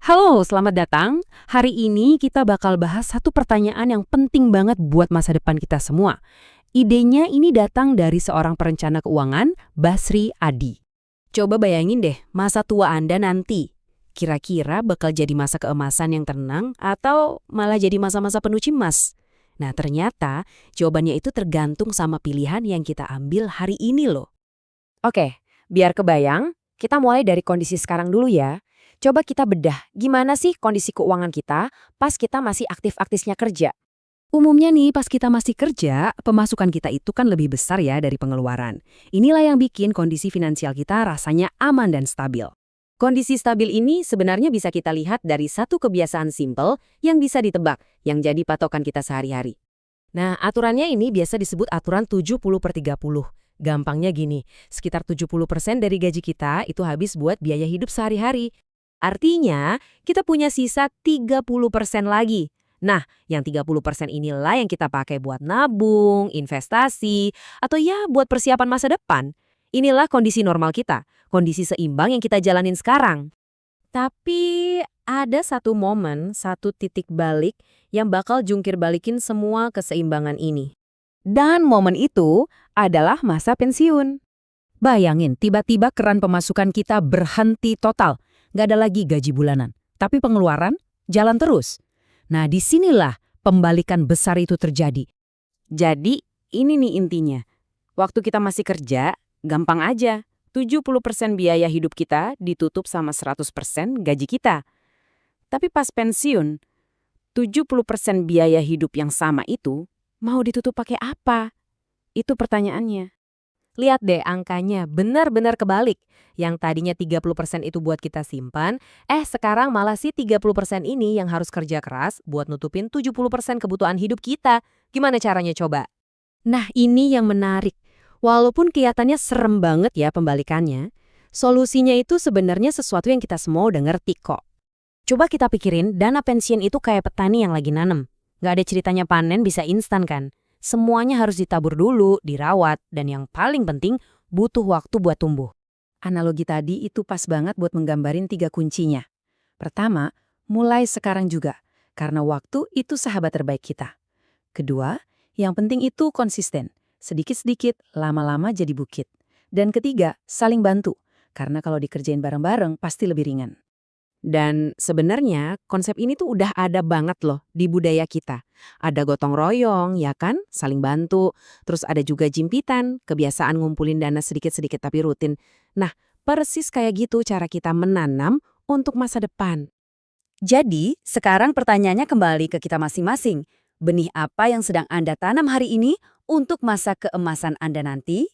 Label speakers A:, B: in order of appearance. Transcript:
A: Halo, selamat datang. Hari ini kita bakal bahas satu pertanyaan yang penting banget buat masa depan kita semua. Idenya ini datang dari seorang perencana keuangan, Basri Adi. Coba bayangin deh, masa tua Anda nanti. Kira-kira bakal jadi masa keemasan yang tenang atau malah jadi masa-masa penuh cimas? Nah, ternyata jawabannya itu tergantung sama pilihan yang kita ambil hari ini loh.
B: Oke, biar kebayang, kita mulai dari kondisi sekarang dulu ya. Coba kita bedah, gimana sih kondisi keuangan kita pas kita masih aktif-aktifnya kerja?
A: Umumnya nih, pas kita masih kerja, pemasukan kita itu kan lebih besar ya dari pengeluaran. Inilah yang bikin kondisi finansial kita rasanya aman dan stabil.
B: Kondisi stabil ini sebenarnya bisa kita lihat dari satu kebiasaan simpel yang bisa ditebak, yang jadi patokan kita sehari-hari. Nah, aturannya ini biasa disebut aturan 70/30. Gampangnya gini, sekitar 70% dari gaji kita itu habis buat biaya hidup sehari-hari. Artinya, kita punya sisa 30% lagi. Nah, yang 30% inilah yang kita pakai buat nabung, investasi, atau ya buat persiapan masa depan. Inilah kondisi normal kita, kondisi seimbang yang kita jalanin sekarang. Tapi ada satu momen, satu titik balik yang bakal jungkir balikin semua keseimbangan ini.
A: Dan momen itu adalah masa pensiun. Bayangin, tiba-tiba keran pemasukan kita berhenti total. Nggak ada lagi gaji bulanan. Tapi pengeluaran jalan terus. Nah, disinilah pembalikan besar itu terjadi.
B: Jadi, ini nih intinya. Waktu kita masih kerja, gampang aja. 70% biaya hidup kita ditutup sama 100% gaji kita. Tapi pas pensiun, 70% biaya hidup yang sama itu mau ditutup pakai apa? Itu pertanyaannya. Lihat deh angkanya, benar-benar kebalik. Yang tadinya 30% itu buat kita simpan, sekarang malah sih 30% ini yang harus kerja keras buat nutupin 70% kebutuhan hidup kita. Gimana caranya coba?
A: Nah, ini yang menarik. Walaupun kelihatannya serem banget ya pembalikannya, solusinya itu sebenarnya sesuatu yang kita semua udah ngerti kok. Coba kita pikirin, dana pensiun itu kayak petani yang lagi nanem. Nggak ada ceritanya panen bisa instan kan? Semuanya harus ditabur dulu, dirawat, dan yang paling penting, butuh waktu buat tumbuh.
C: Analogi tadi itu pas banget buat menggambarin 3 kuncinya. Pertama, mulai sekarang juga, karena waktu itu sahabat terbaik kita. Kedua, yang penting itu konsisten. Sedikit-sedikit, lama-lama jadi bukit. Dan ketiga, saling bantu, karena kalau dikerjain bareng-bareng pasti lebih ringan.
B: Dan sebenarnya konsep ini tuh udah ada banget loh di budaya kita. Ada gotong royong, ya kan? Saling bantu. Terus ada juga jimpitan, kebiasaan ngumpulin dana sedikit-sedikit tapi rutin. Nah, persis kayak gitu cara kita menanam untuk masa depan.
A: Jadi, sekarang pertanyaannya kembali ke kita masing-masing. Benih apa yang sedang Anda tanam hari ini untuk masa keemasan Anda nanti?